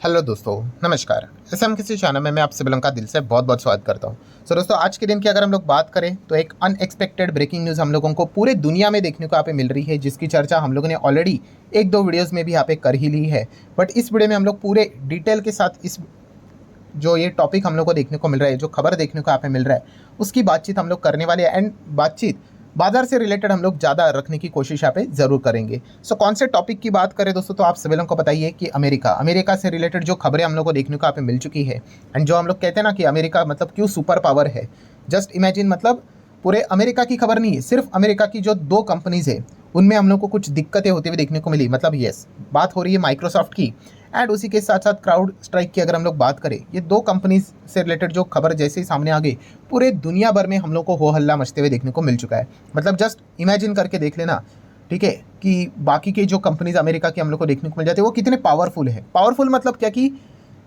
Hello दोस्तों, नमस्कार। SM किसी चैनल में मैं आप सभी लोगों का दिल से बहुत बहुत स्वागत करता हूं। दोस्तों, आज के दिन की अगर हम लोग बात करें तो एक अनएक्सपेक्टेड ब्रेकिंग न्यूज़ हम लोगों को पूरे दुनिया में देखने को यहाँ पे मिल रही है, जिसकी चर्चा हम लोगों ने ऑलरेडी एक दो वीडियोज़ में भी यहाँ पे कर ही ली है। बट इस वीडियो में हम लोग पूरे डिटेल के साथ इस जो ये टॉपिक हम लोग को देखने को मिल रहा है, जो खबर देखने को यहाँ पे मिल रहा है, उसकी बातचीत हम लोग करने वाले हैं। एंड बातचीत बाजार से रिलेटेड हम लोग ज़्यादा रखने की कोशिश यहाँ पे ज़रूर करेंगे। कौन से टॉपिक की बात करें दोस्तों, तो आप सभी लोगों को बताइए कि अमेरिका से रिलेटेड जो खबरें हम लोग को देखने को यहाँ पे मिल चुकी है। एंड जो हम लोग कहते हैं ना कि अमेरिका मतलब क्यों सुपर पावर है, जस्ट इमेजिन, मतलब पूरे अमेरिका की खबर नहीं है, सिर्फ अमेरिका की जो दो कंपनीज है उनमें हम लोग को कुछ दिक्कतें होती हुई देखने को मिली। मतलब यस, बात हो रही है माइक्रोसॉफ्ट की एंड उसी के साथ साथ क्राउड स्ट्राइक की। अगर हम लोग बात करें, ये दो कंपनीज से रिलेटेड जो खबर जैसे ही सामने आ गई, पूरे दुनिया भर में हम लोग को हो हल्ला मचते हुए देखने को मिल चुका है। मतलब जस्ट इमेजिन करके देख लेना, ठीक है, कि बाकी के जो कंपनीज अमेरिका की हम लोग को देखने को मिल जाते हैं वो कितने पावरफुल है। पावरफुल मतलब क्या कि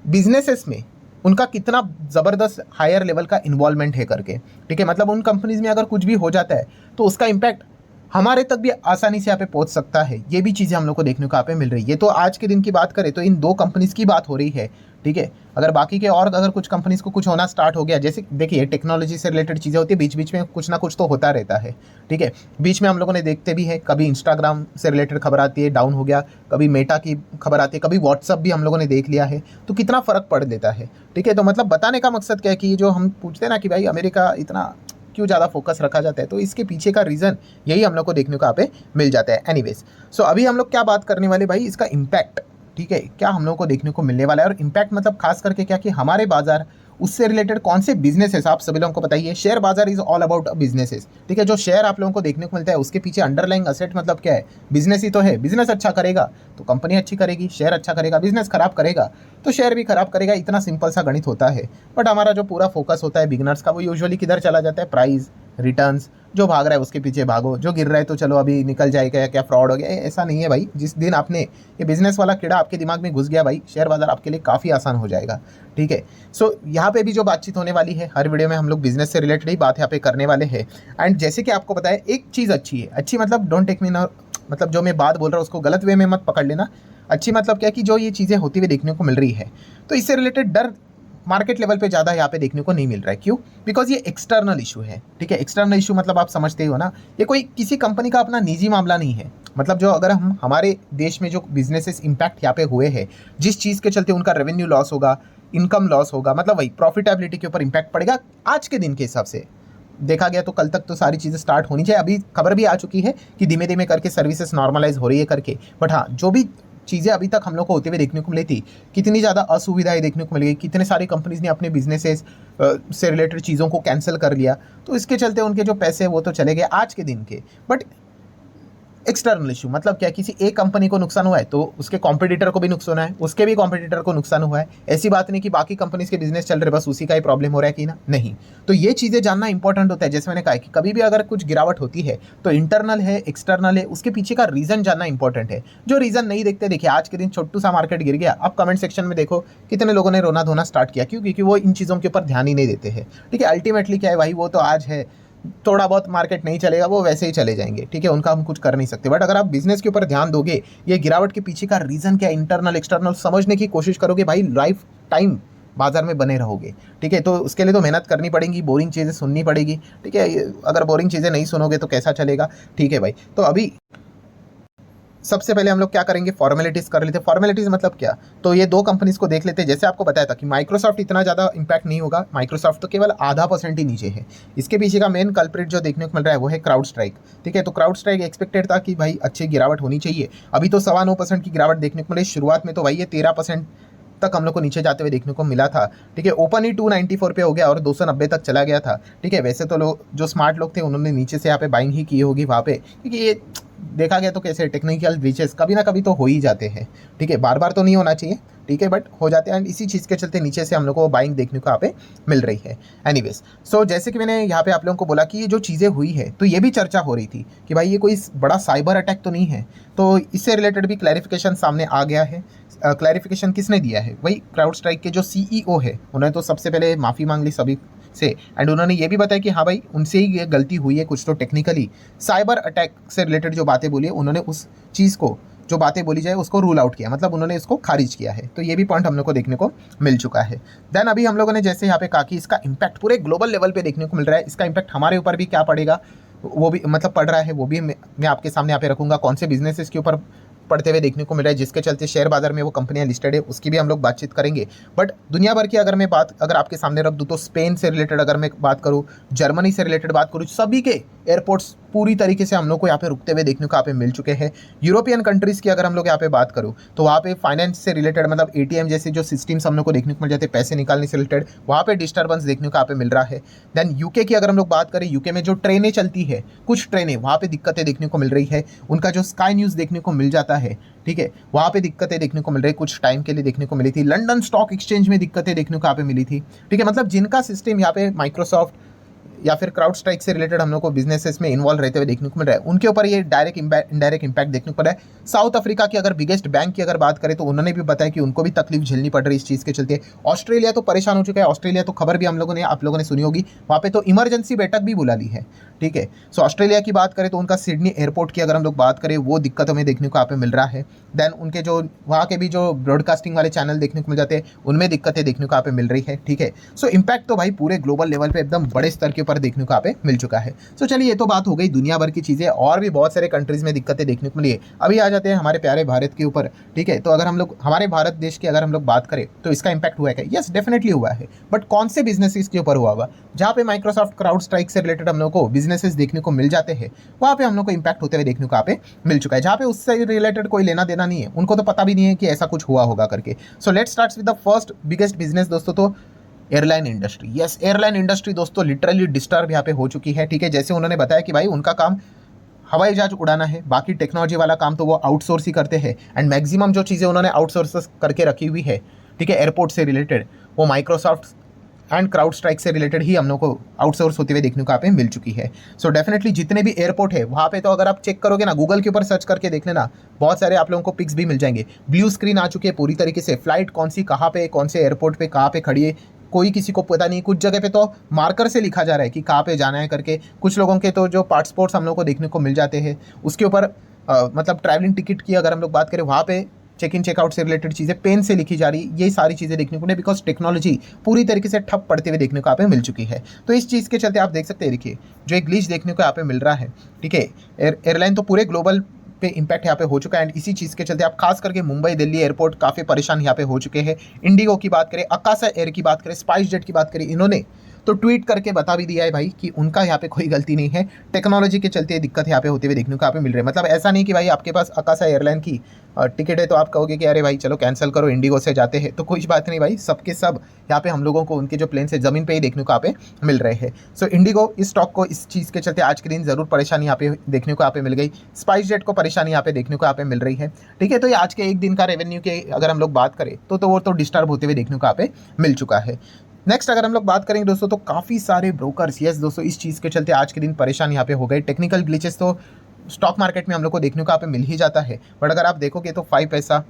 बिजनेसेस में उनका कितना ज़बरदस्त हायर लेवल का इन्वॉल्वमेंट है करके, ठीक है। मतलब उन कंपनीज में अगर कुछ भी हो जाता है तो उसका इम्पैक्ट हमारे तक भी आसानी से यहाँ पे पहुंच सकता है। ये भी चीज़ें हम लोग को देखने को यहाँ पे मिल रही है। ये तो आज के दिन की बात करें तो इन दो कंपनीज की बात हो रही है, ठीक है। अगर बाकी के और अगर कुछ कंपनीज को कुछ होना स्टार्ट हो गया, जैसे देखिए टेक्नोलॉजी से रिलेटेड चीज़ें होती है, बीच बीच में कुछ ना कुछ तो होता रहता है, ठीक है। बीच में हम लोगों ने देखते भी है, कभी इंस्टाग्राम से रिलेटेड खबर आती है डाउन हो गया, कभी मेटा की खबर आती है, कभी व्हाट्सअप भी हम लोगों ने देख लिया है, तो कितना फ़र्क पड़ देता है, ठीक है। तो मतलब बताने का मकसद क्या है कि जो हम पूछते हैं ना कि भाई अमेरिका इतना क्यों ज़्यादा फोकस रखा जाता है, तो इसके पीछे का रीज़न यही हम लोग को देखने को यहाँ पे मिल जाता है। एनीवेज, अभी हम लोग क्या बात करने वाले भाई, इसका इम्पैक्ट, ठीक है, क्या हम लोग को देखने को मिलने वाला है। और इम्पैक्ट मतलब खास करके क्या कि हमारे बाजार, उससे रिलेटेड कौन से बिजनेसेस आप सभी लोगों को बताइए। शेयर बाजार इज ऑल अबाउट बिजनेसेस, ठीक है। जो शेयर आप लोगों को देखने को मिलता है उसके पीछे अंडरलाइंग असेट मतलब क्या है, बिजनेस ही तो है। बिजनेस अच्छा करेगा तो कंपनी अच्छी करेगी, शेयर अच्छा करेगा। बिजनेस खराब करेगा तो शेयर भी खराब करेगा। इतना सिंपल सा गणित होता है। बट हमारा जो पूरा फोकस होता है बिगिनर्स का, वो यूजुअली किधर चला जाता है, प्राइस, रिटर्न्स। जो भाग रहा है उसके पीछे भागो, जो गिर रहा है तो चलो अभी निकल जाएगा या क्या फ्रॉड हो गया। ऐसा नहीं है भाई। जिस दिन आपने ये बिजनेस वाला कीड़ा आपके दिमाग में घुस गया भाई, शेयर बाजार आपके लिए काफ़ी आसान हो जाएगा, ठीक है। यहाँ पे भी जो बातचीत होने वाली है, हर वीडियो में हम लोग बिजनेस से रिलेटेड ही बात यहाँ पे करने वाले हैं। एंड जैसे कि आपको बताया, एक चीज़ अच्छी है, अच्छी मतलब डोंट टेक मी, मतलब जो मैं बात बोल रहा हूँ उसको गलत वे में मत पकड़ लेना। अच्छी मतलब क्या कि जो ये चीज़ें होती हुई देखने को मिल रही है, तो इससे रिलेटेड डर मार्केट लेवल पे ज़्यादा यहाँ पे देखने को नहीं मिल रहा है। क्यों? बिकॉज ये एक्सटर्नल इशू है, ठीक है। एक्सटर्नल इशू मतलब आप समझते ही हो ना, ये कोई किसी कंपनी का अपना निजी मामला नहीं है। मतलब जो अगर हम हमारे देश में जो बिजनेसेस इम्पैक्ट यहाँ पे हुए हैं, जिस चीज़ के चलते उनका रेवेन्यू लॉस होगा, इनकम लॉस होगा, मतलब वही प्रॉफिटेबिलिटी के ऊपर इम्पैक्ट पड़ेगा। आज के दिन के हिसाब से देखा गया तो कल तक तो सारी चीज़ें स्टार्ट होनी चाहिए। अभी खबर भी आ चुकी है कि धीमे धीमे करके सर्विसेज नॉर्मलाइज हो रही है करके। बट हाँ, जो भी चीज़ें अभी तक हम लोग को होते हुए देखने को मिली थी, कितनी ज़्यादा असुविधाएं देखने को मिल गई, कितने सारे कंपनीज ने अपने बिजनेसेस से रिलेटेड चीज़ों को कैंसिल कर लिया, तो इसके चलते उनके जो पैसे वो तो चले गए आज के दिन के। बट एक्सटर्नल इशू मतलब क्या, किसी एक कंपनी को नुकसान हुआ है तो उसके कॉम्पिटिटर को भी नुकसान है, उसके भी कॉम्पिटिटर को नुकसान हुआ है। ऐसी बात नहीं कि बाकी कंपनीज के बिजनेस चल रहे बस उसी का ही प्रॉब्लम हो रहा है कि ना, नहीं। तो ये चीज़ें जानना इंपॉर्टेंट होता है। जैसे मैंने कहा कि कभी भी अगर कुछ गिरावट होती है तो इंटरनल है, एक्सटर्नल है, उसके पीछे का रीज़न जानना इंपॉर्टेंट है। जो रीज़न नहीं देखते, देखिए आज के दिन छोटू सा मार्केट गिर गया, आप कमेंट सेक्शन में देखो कितने लोगों ने रोना धोना स्टार्ट किया। क्यों? क्योंकि वो इन चीज़ों के ऊपर ध्यान ही नहीं देते हैं, ठीक है। अल्टीमेटली क्या है भाई, वो तो आज है, थोड़ा बहुत मार्केट नहीं चलेगा, वो वैसे ही चले जाएंगे, ठीक है, उनका हम कुछ कर नहीं सकते। बट अगर आप बिजनेस के ऊपर ध्यान दोगे, ये गिरावट के पीछे का रीज़न क्या, इंटरनल एक्सटर्नल समझने की कोशिश करोगे भाई, लाइफ टाइम बाजार में बने रहोगे, ठीक है। तो उसके लिए तो मेहनत करनी पड़ेगी, बोरिंग चीज़ें सुननी पड़ेगी, ठीक है। अगर बोरिंग चीज़ें नहीं सुनोगे तो कैसा चलेगा, ठीक है भाई। तो अभी सबसे पहले हम लोग क्या करेंगे, फॉर्मेलिटीज कर लेते हैं। फॉर्मेलिटीज मतलब क्या, तो ये दो कंपनीज को देख लेते हैं। जैसे आपको बताया था कि माइक्रोसॉफ्ट इतना ज़्यादा इंपैक्ट नहीं होगा, माइक्रोसॉफ्ट तो केवल ½ % ही नीचे है। इसके पीछे का मेन कल्प्रिट जो देखने को मिल रहा है वो है क्राउड स्ट्राइक, ठीक है। तो क्राउड स्ट्राइक एक्सपेक्टेड था कि भाई अच्छी गिरावट होनी चाहिए, अभी तो 9.25% की गिरावट देखने को मिली। शुरुआत में तो भाई ये 13% तक हम लोग को नीचे जाते हुए देखने को मिला था, ठीक है। ओपन ही 294 पे हो गया और 290 तक चला गया था, ठीक है। वैसे तो लोग जो स्मार्ट लोग थे उन्होंने नीचे से यहाँ पे बाइंग ही की होगी वहाँ पे, क्योंकि ये देखा गया तो कैसे टेक्निकल ब्रीचेस कभी ना कभी तो हो ही जाते हैं, ठीक है। बार बार तो नहीं होना चाहिए, ठीक है, बट हो जाते हैं। एंड इसी चीज़ के चलते नीचे से हम लोग को बाइंग देखने को यहाँ पे मिल रही है। एनीवेज, जैसे कि मैंने यहाँ पे आप लोगों को बोला कि ये जो चीज़ें हुई है, तो ये भी चर्चा हो रही थी कि भाई ये कोई बड़ा साइबर अटैक तो नहीं है। तो इससे रिलेटेड भी क्लैरिफिकेशन सामने आ गया है। क्लैरिफिकेशन किसने दिया है, वही क्राउड स्ट्राइक के जो CEO है, उन्होंने तो सबसे पहले माफ़ी मांग ली सभी से। एंड उन्होंने ये भी बताया कि हाँ भाई उनसे ही ये गलती हुई है, कुछ तो टेक्निकली साइबर अटैक से रिलेटेड जो बातें बोली है उन्होंने उस चीज़ को जो बातें बोली जाए उसको रूल आउट किया, मतलब उन्होंने इसको खारिज किया है। तो ये भी पॉइंट हम लोग को देखने को मिल चुका है। देन अभी हम लोगों ने जैसे यहाँ पे कहा कि इसका इम्पैक्ट पूरे ग्लोबल लेवल पे देखने को मिल रहा है, इसका इम्पैक्ट हमारे ऊपर भी क्या पड़ेगा वो भी मतलब पड़ रहा है, वो भी मैं आपके सामने यहाँ पे रखूँगा। कौन से बिजनेसेस के ऊपर पड़ते हुए देखने को मिल रहा है जिसके चलते शेयर बाजार में वो कंपनियां लिस्टेड है, उसकी भी हम लोग बातचीत करेंगे। बट दुनिया भर की अगर मैं बात अगर आपके सामने रख दूँ तो स्पेन से रिलेटेड अगर मैं बात करूँ, जर्मनी से रिलेटेड बात करूँ, सभी के एयरपोर्ट्स पूरी तरीके से हम लोग को यहाँ पे रुकते हुए देखने को यहाँ पे मिल चुके हैं। यूरोपियन कंट्रीज़ की अगर हम लोग यहाँ पे बात करूँ तो वहाँ पे फाइनेंस से रिलेटेड मतलब एटीएम जैसे जो सिस्टम्स हम लोग को देखने को मिल जाते हैं पैसे निकालने से रिलेटेड, वहाँ पे डिस्टर्बेंस देखने को यहाँ पे मिल रहा है। देन यूके की अगर हम लोग बात करें, यूके में जो ट्रेनें चलती है, कुछ ट्रेनें वहाँ पे दिक्कतें देखने को मिल रही है। उनका जो स्काई न्यूज़ देखने को मिल जाता है, ठीक है, वहाँ पे दिक्कतें देखने को मिल रही है, कुछ टाइम के लिए देखने को मिली थी। लंदन स्टॉक एक्सचेंज में दिक्कतें देखने को यहाँ पे मिली थी, ठीक है। मतलब जिनका सिस्टम यहाँ पे माइक्रोसॉफ्ट या फिर क्राउड स्ट्राइक से रिलेटेड हम लोग को बिजनेसेस में इन्वॉल्व रहते हुए देखने को मिल रहा है, उनके ऊपर ये डायरेक्ट इनडायरेक्ट इंपैक्ट देखने को मिल रहा है। साउथ अफ्रीका की अगर बिगेस्ट बैंक की अगर बात करें तो उन्होंने भी बताया कि उनको भी तकलीफ झेलनी पड़ रही है इस चीज़ के चलते। ऑस्ट्रेलिया तो परेशान हो चुका है, ऑस्ट्रेलिया तो खबर भी हम लोगों ने आप लोगों ने सुनी होगी, वहाँ पे तो इमरजेंसी बैठक भी बुला ली है, ठीक है। सो ऑस्ट्रेलिया की बात करें तो उनका सिडनी एयरपोर्ट की अगर हम लोग बात करें वो दिक्कत हमें देखने को यहाँ पे मिल रहा है। देन उनके जो वहाँ के भी जो ब्रॉडकास्टिंग वाले चैनल देखने को मिल जाते हैं उनमें दिक्कतें देखने को यहाँ पे मिल रही है, ठीक है। सो इम्पैक्ट तो भाई पूरे ग्लोबल लेवल पे एकदम बड़े स्तर के ऊपर देखने को यहाँ पे मिल चुका है। सो चलिए ये तो बात हो गई दुनिया भर की चीज़ें, और भी बहुत सारे कंट्रीज़ में दिक्कतें देखने को मिली है। अभी आ जाते हैं हमारे प्यारे भारत के ऊपर, ठीक है। तो अगर हम लोग हमारे भारत देश की अगर हम लोग बात करें तो इसका इम्पैक्ट हुआ है क्या? यस, डेफिनेटली हुआ है। बट कौन से बिजनेसेस के ऊपर हुआ होगा? जहाँ पे माइक्रोसॉफ्ट क्राउड स्ट्राइक से रिलेटेड हम लोग को बिजनेसेस देखने को मिल जाते हैं, वहाँ पे हम लोग को इम्पैक्ट होते हुए देखने को यहाँ पे मिल चुका है। जहाँ पे उससे रिलेटेड कोई लेना देना नहीं है, उनको तो पता भी नहीं है कि ऐसा कुछ हुआ होगा करके। So let's start with the first biggest business दोस्तों, तो airline industry. Yes, airline industry दोस्तों लिटरली डिस्टर्ब यहाँ पे हो चुकी है, ठीक है। जैसे उन्होंने बताया कि भाई उनका काम हवाई जहाज उड़ाना है, बाकी टेक्नोलॉजी वाला काम तो वो आउटसोर्स ही करते हैं। एंड मैक्सिमम जो चीज़ें उन्होंने आउटसोर्स करके रखी हुई है, ठीक है, एयरपोर्ट से रिलेटेड, वो माइक्रोसॉफ्ट एंड क्राउड स्ट्राइक से रिलेटेड ही हम लोग को आउटसोर्स होते हुए देखने को यहाँ पे मिल चुकी है। सो डेफिनेटली जितने भी एयरपोर्ट है वहाँ पे तो अगर आप चेक करोगे ना, गूगल के ऊपर सर्च करके देख लेना, बहुत सारे आप लोगों को पिक्स भी मिल जाएंगे। ब्लू स्क्रीन आ चुकी है पूरी तरीके से, फ्लाइट कौन सी कहाँ पे कौन से एयरपोर्ट पे कहाँ पे खड़ी है कोई किसी को पता नहीं। कुछ जगह पे तो मार्कर से लिखा जा रहा है कि कहाँ पे जाना है करके। कुछ लोगों के तो जो पासपोर्ट्स हम लोग को देखने को मिल जाते हैं उसके ऊपर मतलब ट्रैवलिंग टिकट की अगर हम लोग बात करें, वहाँ पे चेक इन चेकआउट से रिलेटेड चीज़ें पेन से लिखी जा रही, ये सारी चीज़ें देखने को मिले बिकॉज टेक्नोलॉजी पूरी तरीके से ठप पड़ते हुए देखने को यहाँ पे मिल चुकी है। तो इस चीज़ के चलते आप देख सकते हैं, देखिए जो एक ग्लिच देखने को यहाँ पे मिल रहा है, ठीक है। एयरलाइन तो पूरे ग्लोबल पे इम्पैक्ट यहाँ पे हो चुका है। एंड इसी चीज़ के चलते आप खास करके मुंबई दिल्ली एयरपोर्ट काफ़ी परेशान यहाँ पे हो चुके हैं। इंडिगो की बात करें, अकाशा एयर की बात करें, स्पाइस जेट की बात करें, इन्होंने तो ट्वीट करके बता भी दिया है भाई कि उनका यहाँ पे कोई गलती नहीं है, टेक्नोलॉजी के चलते दिक्कत यहाँ पे होते हुए देखने को यहाँ पे मिल रही है। मतलब ऐसा नहीं कि भाई आपके पास अकाशा एयरलाइन की टिकट है तो आप कहोगे कि अरे भाई चलो कैंसिल करो, इंडिगो से जाते हैं, तो कुछ बात नहीं भाई, सबके सब यहाँ पे हम लोगों को उनके जो प्लेन से ज़मीन पे ही देखने को यहाँ पे मिल रहे हैं। सो इंडिगो इस स्टॉक को इस चीज़ के चलते आज के दिन ज़रूर परेशानी यहाँ पे देखने को यहाँ पे मिल गई। स्पाइस जेट को परेशानी यहाँ पे देखने को यहाँ पे मिल रही है, ठीक है। तो ये आज के एक दिन का रेवेन्यू के अगर हम लोग बात करें तो वो तो डिस्टर्ब होते हुए देखने को यहाँ पे मिल चुका है। नेक्स्ट अगर हम लोग बात करेंगे दोस्तों तो काफ़ी सारे ब्रोकर्स, यस दोस्तों, इस चीज़ के चलते आज के दिन परेशान यहाँ पे हो गए। टेक्निकल ग्लिचेस तो स्टॉक मार्केट में हम लोग को देखने को यहाँ पे मिल ही जाता है, बट अगर आप देखोगे तो 5 पैसा,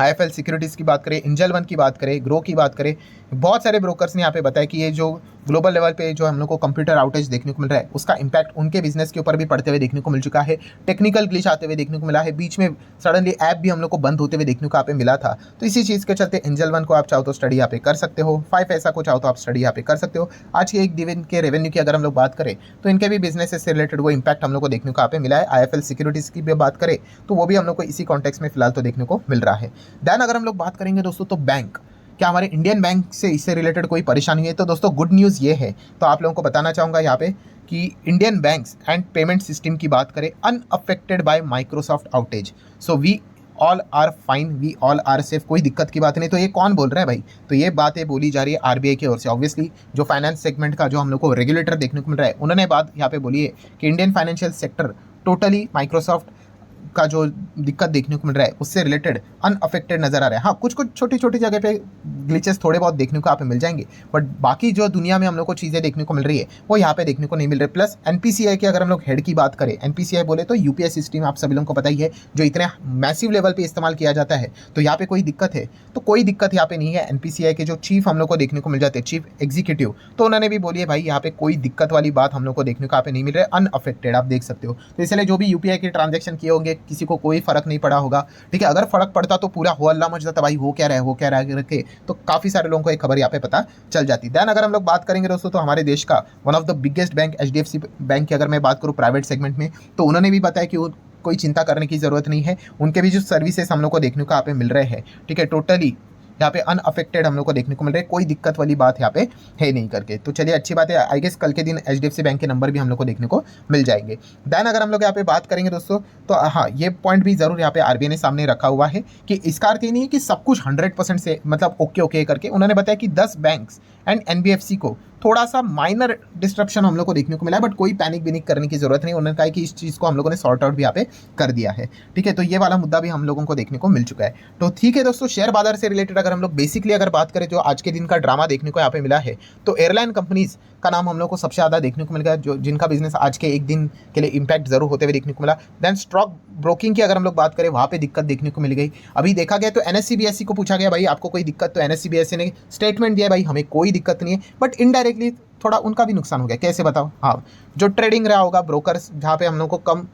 IIFL सिक्योरिटीज़ की बात करें, एंजल वन की बात करें, ग्रो की बात करें, बहुत सारे ब्रोकर्स ने यहाँ पे बताया कि ये जो ग्लोबल लेवल पे जो हम लोग को कंप्यूटर आउटेज देखने को मिल रहा है उसका इम्पैक्ट उनके बिजनेस के ऊपर भी पड़ते हुए देखने को मिल चुका है। टेक्निकल ग्लिच आते हुए देखने को मिला है, बीच में सडनली ऐप भी हम लोग को बंद होते हुए देखने को यहाँ पे मिला था। तो इसी चीज़ के चलते एंजल वन को आप चाहो तो स्टडी यहाँ पे कर सकते हो, 5 पैसा को चाहो तो आप स्टडी यहाँ पे कर सकते हो। आज के एक दिन के रेवेन्यू की अगर हम लोग बात करें तो इनके भी बिजनेस से रिलेटेड वो इम्पैक्ट हम लोग को देखने को यहाँ पे मिला है। IIFL सिक्योरिटीज़ की भी बात करें तो वो भी हम लोग को इसी कॉन्टेक्स्ट में फिलहाल तो देखने को मिल रहा है। देन अगर हम लोग बात करेंगे दोस्तों तो बैंक, क्या हमारे इंडियन बैंक से इससे रिलेटेड कोई परेशानी है? तो दोस्तों गुड न्यूज़ ये है, तो आप लोगों को बताना चाहूँगा यहाँ पे कि Indian banks and payment system की बात करें unaffected by Microsoft outage, so we all are fine, we all are safe, कोई दिक्कत की बात नहीं। तो ये कौन बोल रहा है भाई? तो ये बातें बोली जा रही है RBI की ओर से। ऑब्वियसली जो फाइनेंस सेगमेंट का जो हम लोग को रेगुलेटर देखने को मिल रहा है उन्होंने बात यहाँ पे बोली है कि Indian financial sector totally Microsoft का जो दिक्कत देखने को मिल रहा है उससे रिलेटेड अनअफेक्टेड नजर आ रहा है। हाँ, कुछ कुछ छोटी छोटी जगह पे ग्लिचेस थोड़े बहुत देखने को यहाँ पे मिल जाएंगे, बट बाकी जो दुनिया में हम लोग को चीज़ें देखने को मिल रही है वो यहाँ पे देखने को नहीं मिल रही। प्लस NPCI की अगर हम लोग हेड की बात करें, NPCI बोले तो UPI सिस्टम आप सभी लोगों को पता ही है जो इतने मैसिव लेवल पर इस्तेमाल किया जाता है। तो यहाँ पे कोई दिक्कत है? तो कोई दिक्कत यहाँ पे नहीं है। NPCI के जो चीफ हम लोग को देखने को मिल जाते हैं, चीफ एग्जीक्यूटिव, तो उन्होंने भी बोली है भाई यहाँ पे कोई दिक्कत वाली बात हम लोग को देखने को यहाँ पे नहीं मिल रहा है, अनअफेक्टेड आप देख सकते हो। तो इसलिए जो भी UPI के ट्रांजेक्शन किए होंगे किसी को कोई फर्क नहीं पड़ा होगा, ठीक है। अगर फर्क पड़ता तो पूरा हो हल्ला मच जाता, भाई हो क्या रहा है, हो क्या रहा है करके, तो काफ़ी सारे लोगों को एक खबर यहाँ पे पता चल जाती। देन अगर हम लोग बात करेंगे दोस्तों, तो हमारे देश का one of the biggest bank HDFC bank की अगर मैं बात करूँ प्राइवेट सेगमेंट में, तो उन्होंने भी बताया कि कोई चिंता करने की ज़रूरत नहीं है। उनके भी जो सर्विसेज हम लोग को देखने को यहाँ पे मिल रहे हैं, ठीक है, टोटली यहाँ पे अनअफेक्टेड हम लोग को देखने को मिल रहा है, कोई दिक्कत वाली बात यहाँ पे है नहीं करके। तो चलिए अच्छी बात है, आई गेस कल के दिन HDFC बैंक के नंबर भी हम लोग को देखने को मिल जाएंगे। देन अगर हम लोग यहाँ पे बात करेंगे दोस्तों, तो हाँ ये पॉइंट भी जरूर यहाँ पे RBI ने सामने रखा हुआ है कि इसका अर्थ ये नहीं है कि सब कुछ 100% से मतलब ओके करके। उन्होंने बताया कि 10 बैंक्स एंड NBFC को थोड़ा सा माइनर डिस्ट्रप्शन हम लोग को देखने को मिला है, बट कोई पैनिक भी नहीं करने की जरूरत नहीं। उन्होंने कहा कि इस चीज़ को हम लोगों ने सॉर्ट आउट भी यहाँ पे कर दिया है, ठीक है। तो ये वाला मुद्दा भी हम लोगों को देखने को मिल चुका है। तो ठीक है दोस्तों, शेयर बाजार से रिलेटेड अगर हम लोग बेसिकली अगर बात करें, जो आज के दिन का ड्रामा देखने को यहाँ पे मिला है, तो एयरलाइन कंपनीज का नाम हम लोग को सबसे ज़्यादा देखने को मिल गया, जो जिनका बिजनेस आज के एक दिन के लिए इंपैक्ट जरूर होते हुए देखने को मिला। देन स्टॉक ब्रोकिंग की अगर हम लोग बात करें, वहाँ पे दिक्कत देखने को मिल गई। अभी देखा गया तो NSE BSE को पूछा गया, भाई आपको कोई दिक्कत, तो NSE BSE ने स्टेटमेंट दिया, भाई हमें कोई दिक्कत नहीं है, बट इनडायरेक्टली थोड़ा उनका भी नुकसान हो गया। कैसे बताओ? हाँ, जो ट्रेडिंग रहा होगा, ब्रोकर्स जहाँ पे हम लोग को कम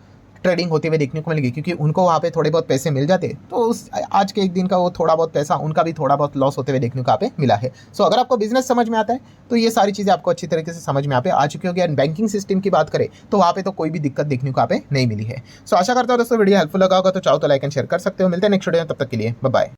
ट्रेडिंग होते हुए देखने को मिलेगी, क्योंकि उनको वहाँ पे थोड़े बहुत पैसे मिल जाते, तो उस आज के एक दिन का वो थोड़ा बहुत पैसा उनका भी थोड़ा बहुत लॉस होते हुए देखने को यहाँ पे मिला है। सो अगर आपको बिजनेस समझ में आता है तो ये सारी चीज़ें आपको अच्छी तरीके से समझ में यहाँ पे आ चुकी होगी। एंड बैंकिंग सिस्टम की बात करें तो वहाँ पे तो कोई भी दिक्कत देखने को यहाँ पे नहीं मिली है। सो आशा करता हूँ दोस्तों वीडियो हेल्पफुल लगा होगा, तो चाहो तो लाइक एंड शेयर कर सकते हो। मिलते हैं नेक्स्ट वीडियो में, तब तक के लिए बाय बाय।